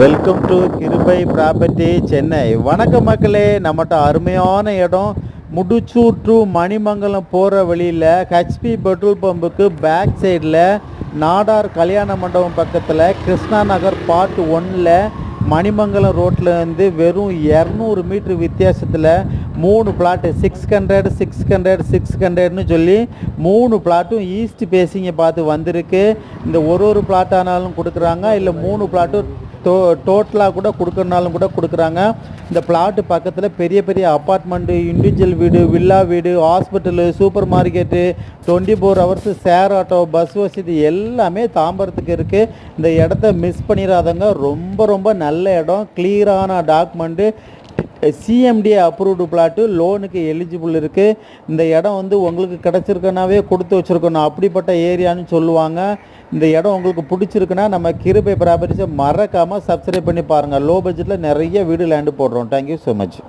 Welcome to கிருபை property Chennai. வணக்கம் மக்களே. நம்மகிட்ட அருமையான இடம் முடிச்சூர் டு மணிமங்கலம் போகிற வழியில் ஹெச்பி பெட்ரோல் பம்புக்கு பேக் சைடில் நாடார் கல்யாண மண்டபம் பக்கத்தில் கிருஷ்ணா நகர் பார்ட் 1ல் மணிமங்கலம் ரோட்லேருந்து வெறும் 200 மீட்ரு வித்தியாசத்தில் 3 பிளாட்டு 600 600 600ன்னு சொல்லி 3 பிளாட்டும் ஈஸ்ட் பேசிங்கை பார்த்து வந்திருக்கு. இந்த ஒரு பிளாட் ஆனாலும் கொடுக்குறாங்க, இல்லை 3 பிளாட்டும் டோட்டலாக கூட கொடுக்கறனாலும் கூட கொடுக்குறாங்க. இந்த பிளாட்டு பக்கத்தில் பெரிய பெரிய அப்பார்ட்மெண்ட்டு, இண்டிவிஜுவல் வீடு, வில்லா வீடு, hospital, super market, 24 hours share auto, bus வசதி எல்லாமே தாம்பரத்துக்கு இருக்குது. இந்த இடத்த மிஸ் பண்ணிடாதங்க. ரொம்ப ரொம்ப நல்ல இடம், கிளியரான டாக்குமெண்ட்டு, சிஎம்டி அப்ரூவ்டு பிளாட்டு, லோனுக்கு எலிஜிபிள் இருக்குது. இந்த இடம் உங்களுக்கு கிடச்சிருக்கனாவே கொடுத்து வச்சுருக்கணும், அப்படிப்பட்ட ஏரியான்னு சொல்லுவாங்க. இந்த இடம் உங்களுக்கு பிடிச்சிருக்குன்னா நம்ம கிருபை ப்ராப்பர்ட்டிஸை மறக்காமல் சப்ஸ்கிரைப் பண்ணி பாருங்கள். லோ பட்ஜெட்டில் நிறைய வீடு லேண்டு போடுறோம். Thank you so much.